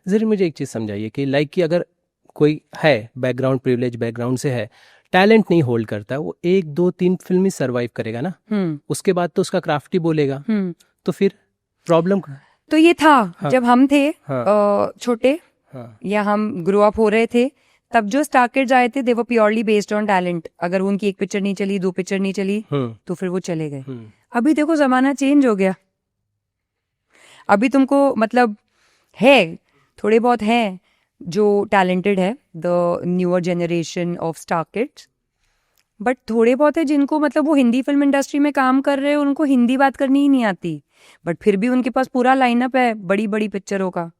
जरूर मुझे एक चीज़ समझाइए कि लाइक कि अगर कोई है बैकग्राउंड प्रिविलेज बैकग्राउंड से है, टैलेंट नहीं होल्ड करता, वो 1 2 3 फिल्म ही सर्वाइव करेगा ना, उसके बाद तो उसका क्राफ्ट ही बोलेगा, तो फिर प्रॉब्लम। तो ये था हाँ, जब हम थे हाँ, छोटे, हाँ, या हम ग्रो अप हो रहे थे, तब जो स्टार किड्स आए थे दे वर प्योरली बेस्ड ऑन टैलेंट। अगर उनकी 1 पिक्चर नहीं चली, 2 पिक्चर नहीं चली, तो फिर वो चले गए। अभी देखो जमाना चेंज हो गया, अभी तुमको मतलब है, थोड़े बहुत हैं जो टैलेंटेड है, the newer generation of star kids, but थोड़े बहुत है जिनको मतलब वो हिंदी फिल्म इंडस्ट्री में काम कर रहे हैं, उनको हिंदी बात करनी ही नहीं आती, बट फिर भी उनके पास पूरा लाइनअप है बड़ी बड़ी पिक्चरों का।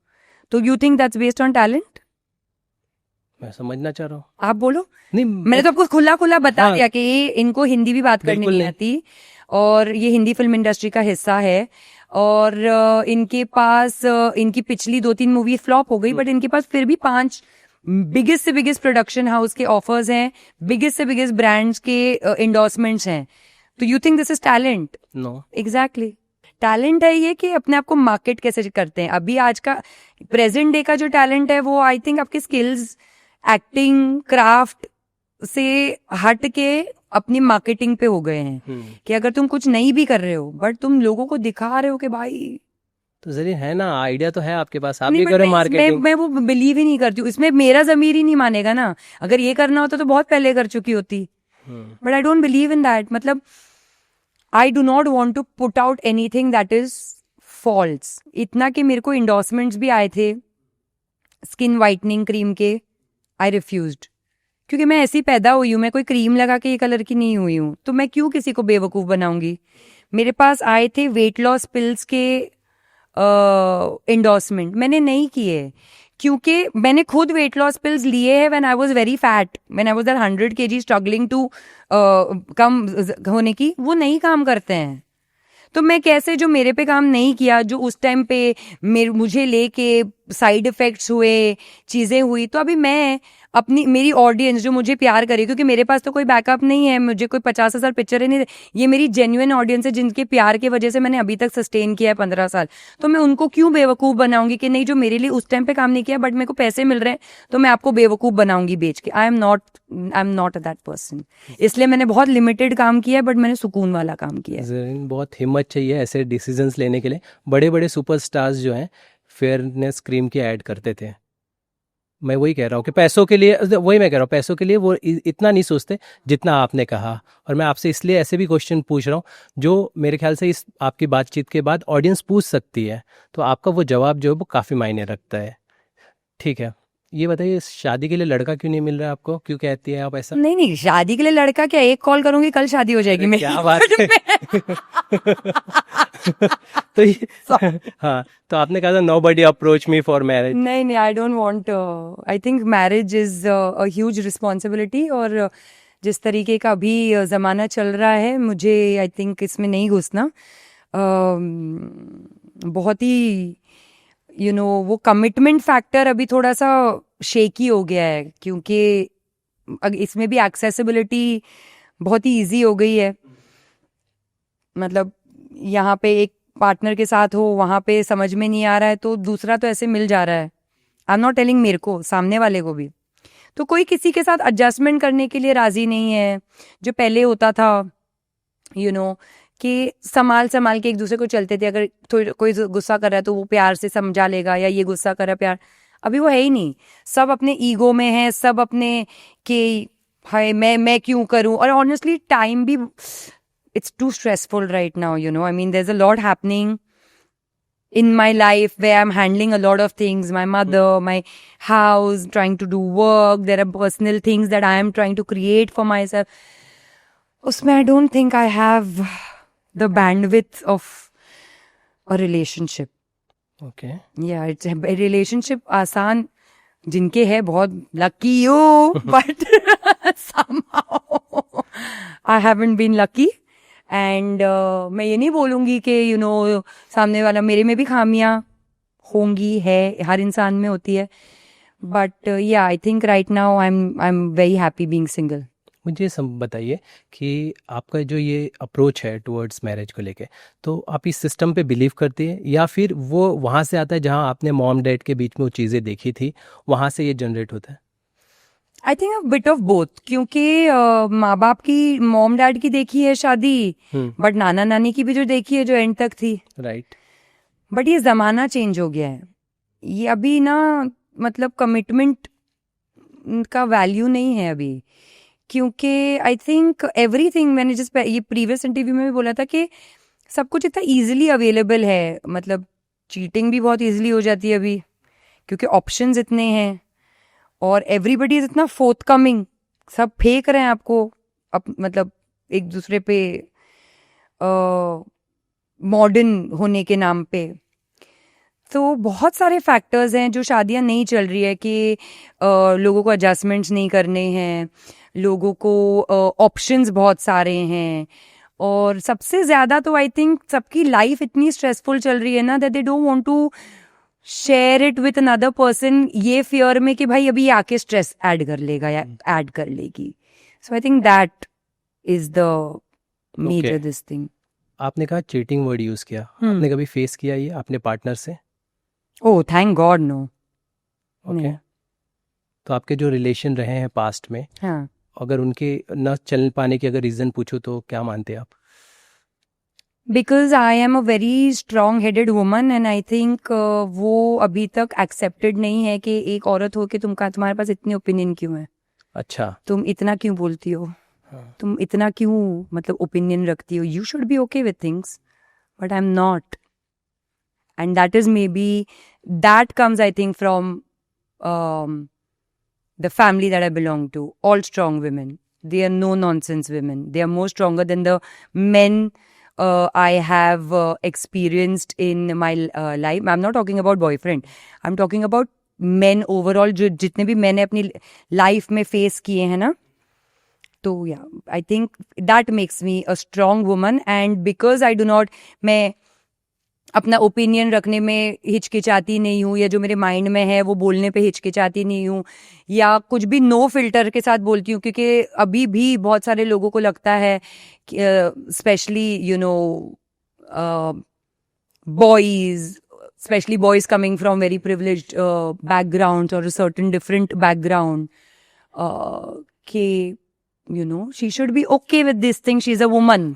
तो you think that's based on talent? मैं समझना चाह रहा हूँ। आप बोलो। नहीं, मैंने तो आपको खुला खुला बता दिया कि इनको हिंदी भी बात करनी नहीं आती, और ये हिंदी फिल्म इंडस्ट्री का हिस्सा है, और इनके पास इनकी पिछली 2 3 मूवी फ्लॉप हो गई, बट इनके पास फिर भी 5 बिगेस्ट से बिगेस्ट प्रोडक्शन हाउस के ऑफर्स हैं, बिगेस्ट से बिगेस्ट ब्रांड्स के एंडोर्समेंट्स हैं। तो you think this is talent? No, exactly. Talent है ये कि अपने आप को मार्केट कैसे करते हैं। अभी आज का प्रेजेंट डे का जो टैलेंट है वो आई थिंक आपके स्किल्स, एक्टिंग, क्राफ्ट से हट के अपनी मार्केटिंग पे हो गए हैं, कि अगर तुम कुछ नहीं भी कर रहे हो बट तुम लोगों को दिखा रहे हो कि भाई, तो जरिए है ना, आइडिया तो है आपके पास, आप भी करो मार्केटिंग। मैं वो बिलीव ही नहीं करती हूँ इसमें, मेरा जमीर ही नहीं मानेगा ना। अगर ये करना होता तो बहुत पहले कर चुकी होती, but I don't believe in that. मतलब I do not want to put out anything that is false. इतना कि मेरे को इंडोर्समेंट्स भी आए थे स्किन वाइटनिंग क्रीम के, आई रिफ्यूज्ड, क्योंकि मैं ऐसी पैदा हुई हूँ, मैं कोई क्रीम लगा के ये कलर की नहीं हुई हूँ, तो मैं क्यों किसी को बेवकूफ बनाऊंगी। मेरे पास आए थे वेट लॉस पिल्स के एंडोर्समेंट, मैंने नहीं किए, क्योंकि मैंने खुद वेट लॉस पिल्स लिए हैं when I was very fat, when I was that 100 kg struggling to कम होने की, वो नहीं काम करते हैं। तो मैं कैसे, जो मेरे पे काम नहीं किया, जो उस टाइम पे मुझे लेके साइड इफेक्ट्स हुए, चीजें हुई, तो अभी मैं अपनी, मेरी ऑडियंस जो मुझे प्यार करे, क्योंकि मेरे पास तो कोई बैकअप नहीं है, मुझे कोई 50,000 पिक्चरें नहीं, ये मेरी जेन्युइन ऑडियंस है जिनके प्यार की वजह से मैंने अभी तक सस्टेन किया है 15 साल। तो मैं उनको क्यों बेवकूफ बनाऊंगी कि नहीं, जो मेरे लिए उस टाइम पे काम नहीं किया बट मेरे को पैसे मिल रहे हैं तो मैं आपको बेवकूफ बनाऊंगी बेच के। I am not that person. इसलिए मैंने बहुत लिमिटेड काम किया है, बट मैंने सुकून वाला काम किया है। बहुत हिम्मत चाहिए ऐसे डिसीजंस लेने के लिए। बड़े बड़े सुपरस्टार्स जो हैं फेयरनेस क्रीम की ऐड करते थे। मैं वही कह रहा हूँ कि पैसों के लिए, वही मैं कह रहा हूँ, पैसों के लिए वो इतना नहीं सोचते जितना आपने कहा। और मैं आपसे इसलिए ऐसे भी क्वेश्चन पूछ रहा हूँ जो मेरे ख्याल से इस आपकी बातचीत के बाद ऑडियंस पूछ सकती है, तो आपका वो जवाब जो है वो काफ़ी मायने रखता है। ठीक है, ये बताइए, शादी के लिए लड़का क्यों नहीं मिल रहा है आपको? क्यों कहती है आप ऐसा? नहीं, शादी के लिए लड़का क्या, एक कॉल करूंगी कल शादी हो जाएगी मेरी। क्या बात है। तो ये, हाँ, तो आपने कहा था nobody approach me for marriage. नहीं, I don't want, I think marriage is a huge responsibility, और जिस तरीके का अभी जमाना चल रहा है, मुझे आई थिंक इसमें नहीं घुसना। बहुत ही वो कमिटमेंट फैक्टर अभी थोड़ा सा शेकी हो गया है, क्योंकि इसमें भी एक्सेसिबिलिटी बहुत ही इजी हो गई है। मतलब यहाँ पे एक पार्टनर के साथ हो, वहां पे समझ में नहीं आ रहा है तो दूसरा तो ऐसे मिल जा रहा है। आई एम नॉट टेलिंग, मेरे को, सामने वाले को भी। तो कोई किसी के साथ एडजस्टमेंट करने के लिए राजी नहीं है। जो पहले होता था कि संभाल के एक दूसरे को चलते थे, अगर कोई गुस्सा कर रहा है तो वो प्यार से समझा लेगा, या ये गुस्सा कर रहा है प्यार, अभी वो है ही नहीं। सब अपने ईगो में है, सब अपने कि हाय मैं क्यों करूं। और ऑनेस्टली टाइम भी, it's too stressful right now, I mean, there's a lot happening in my life where I'm handling a lot of things, my mother, my house, trying to do work, there are personal things that I am trying to create for myself. Usme I don't think I have the bandwidth of a relationship. Okay. Yeah, it's a relationship आसान जिनके है, बहुत lucky you, but somehow I haven't been lucky. And मैं ये नहीं बोलूंगी कि सामने वाला, मेरे में भी खामियां होंगी, है, हर इंसान में होती है, बट या I think right now I am very happy being single. मुझे सब बताइए कि आपका जो ये अप्रोच है टुवर्ड्स मैरिज को लेके, तो आप इस सिस्टम पे बिलीव करती है या फिर वो वहाँ से आता है जहाँ आपने मॉम डैड के बीच में वो चीज़ें देखी थी, वहाँ से ये जनरेट होता है? I think a bit of both, क्योंकि माँ बाप की, मॉम डैड की देखी है शादी, बट नाना नानी की भी जो देखी है जो एंड तक थी, राइट। बट ये जमाना चेंज हो गया है। ये अभी ना, मतलब कमिटमेंट का वैल्यू नहीं है अभी, क्योंकि आई थिंक एवरीथिंग, मैंने जिस ये प्रीवियस इंटरव्यू में भी बोला था कि सब कुछ इतना इजीली अवेलेबल है, मतलब चीटिंग भी बहुत इजीली हो जाती है अभी, क्योंकि ऑप्शंस इतने हैं और एवरीबडी इज इतना फोर्थकमिंग, सब फेंक रहे हैं आपको मतलब एक दूसरे पे मॉडर्न होने के नाम पे। तो बहुत सारे फैक्टर्स हैं जो शादियां नहीं चल रही है कि लोगों को एडजस्टमेंट्स नहीं करने हैं, लोगों को ऑप्शंस बहुत सारे हैं, और सबसे ज्यादा तो आई थिंक सबकी लाइफ इतनी स्ट्रेसफुल चल रही है ना, that they don't want to share it with another person, ये फियर में कि भाई अभी आके स्ट्रेस ऐड कर लेगा या ऐड कर लेगी। So I think that is the major this thing. आपने कहा चीटिंग वर्ड यूज़ किया, आपने कभी फेस किया ये अपने पार्टनर से? Oh thank God no. Okay. तो आपके जो रिलेशन रहे हैं पास्ट में, हाँ, अगर उनके न चल पाने की अगर रीज़न पूछो तो क्या मानते हैं आप? Because I am a very strong headed woman and I think वो अभी तक एक्सेप्टेड नहीं है कि एक औरत हो के तुम्हारे पास इतने ओपिनियन क्यों है, अच्छा। तुम इतना क्यों बोलती हो, तुम इतना क्यों मतलब ओपिनियन रखती हो, you should be okay with things, but I am not, and that is may be, that comes I think from the family that I belong to, all strong women. They are no nonsense women. They are more stronger than the men I have experienced in my life. I'm not talking about boyfriend. I'm talking about men overall, जो जितने भी मैंने अपनी life में face किए हैं ना, तो yeah, I think that makes me a strong woman. And because I do not, मैं अपना ओपिनियन रखने में हिचकिचाती नहीं हूँ, या जो मेरे माइंड में है वो बोलने पे हिचकिचाती नहीं हूँ, या कुछ भी नो फिल्टर के साथ बोलती हूँ, क्योंकि अभी भी बहुत सारे लोगों को लगता है specially you know boys, specially boys coming from very privileged background और सर्टन डिफरेंट बैकग्राउंड, कि you know she should be okay with this thing, she is a woman.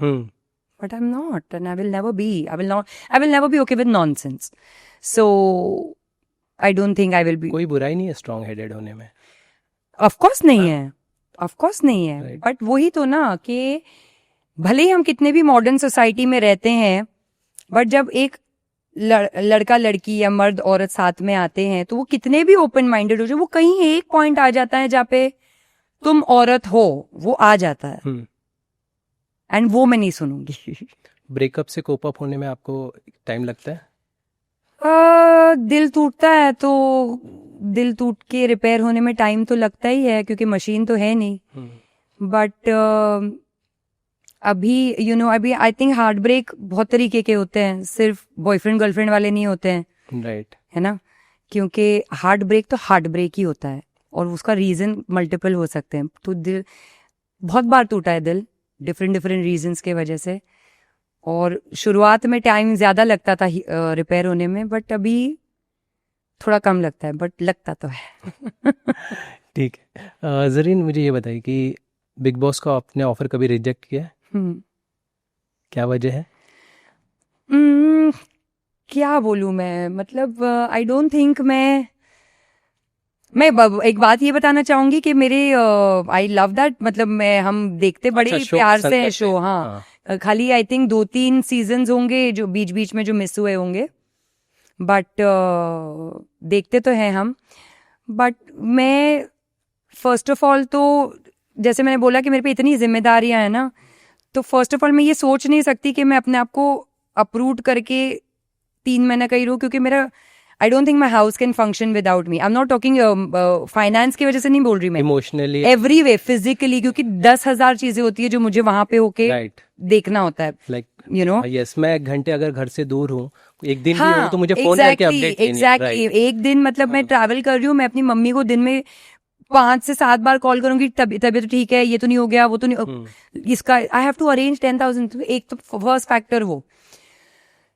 But I'm not, and I will never be. I will never be okay with nonsense. So I don't think I will be. कोई बुराई नहीं है strong headed होने में? Of course नहीं है, of course नहीं है. Right. But वही तो ना कि भले ही हम कितने भी मॉडर्न सोसाइटी में रहते हैं, बट जब एक लड़का लड़की या मर्द औरत साथ में आते हैं तो वो कितने भी ओपन माइंडेड हो जाए, वो कहीं एक पॉइंट आ जाता है जहाँ पे तुम औरत हो, वो आ जाता है, एंड वो मैं नहीं सुनूंगी. ब्रेकअप से कोप अप होने में आपको टाइम लगता है? दिल टूटता है तो दिल टूट के रिपेयर होने में टाइम तो लगता ही है, क्योंकि मशीन तो है नहीं. बट अभी यू नो अभी आई थिंक हार्ट ब्रेक बहुत तरीके के होते हैं, सिर्फ बॉयफ्रेंड गर्लफ्रेंड वाले नहीं होते हैं. राइट. है ना, क्योंकि हार्ट ब्रेक तो हार्ट ब्रेक ही होता है और उसका रीजन मल्टीपल हो सकते हैं. तो दिल बहुत बार टूटा है, दिल डिफरेंट रीजंस के वजह से, और शुरुआत में टाइम ज़्यादा लगता था रिपेयर होने में, बट अभी थोड़ा कम लगता है, बट लगता तो है. ठीक है. ज़रीन, मुझे ये बताइए कि बिग बॉस का आपने ऑफर कभी रिजेक्ट किया है? क्या वजह है? क्या बोलूँ मैं, मतलब आई डोंट थिंक मैं एक बात ये बताना चाहूंगी कि मेरे आई लव दैट, मतलब हम देखते बड़े अच्छा, प्यार से हैं शो. हाँ. खाली आई थिंक 2-3 सीजन्स होंगे जो बीच बीच में जो मिस हुए होंगे, बट देखते तो हैं हम. बट मैं फर्स्ट ऑफ ऑल तो जैसे मैंने बोला कि मेरे पे इतनी जिम्मेदारियां हैं ना, तो फर्स्ट ऑफ ऑल मैं ये सोच नहीं सकती कि मैं अपने आप को अप्रूव करके 3 महीना कहीं रहूं, क्योंकि मेरा I don't think my house can function without me. I am not talking finance की वजह से नहीं बोल रही मैं, इमोशनली, एवरी वे, फिजिकली, क्योंकि 10,000 चीजें होती है जो मुझे वहां पे होके देखना होता है. लाइक यू नो, यस, मैं 1 घंटे अगर घर से दूर हूँ, एक दिन भी हाँ, हूँ, तो मुझे फोन करके अपडेट एग्जैक्टली. एक दिन मतलब मैं ट्रैवल कर रही हूँ, मैं अपनी मम्मी को दिन में 5 से 7 बार कॉल करूंगी, तबीयत तो ठीक है, ये तो नहीं हो गया, वो तो नहीं, इसका आई हैव टू अरेंज 10,000। एक तो फर्स्ट फैक्टर वो।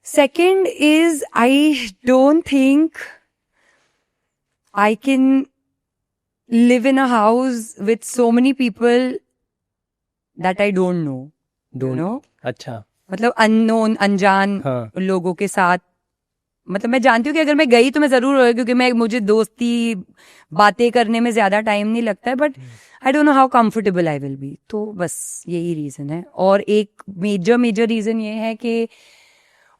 Second is I don't think I can live in a house with so many people that I don't know. Don't- know? अच्छा, मतलब अननोन, अनजान हाँ। लोगों के साथ, मतलब मैं जानती हूँ कि अगर मैं गई तो मैं जरूर होगी, क्योंकि मुझे दोस्ती बातें करने में ज्यादा टाइम नहीं लगता है, but I don't know how comfortable I will be. तो बस यही रीजन है। और एक मेजर रीजन ये है कि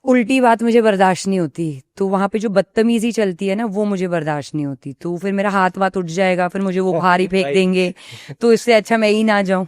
उल्टी बात मुझे बर्दाश्त नहीं होती, तो वहां पे जो बदतमीजी चलती है ना, वो मुझे बर्दाश्त नहीं होती, तो फिर मेरा हाथ वाथ उठ जाएगा, फिर मुझे वो बाहर ही फेंक Right. देंगे, तो इससे अच्छा मैं ही ना जाऊं।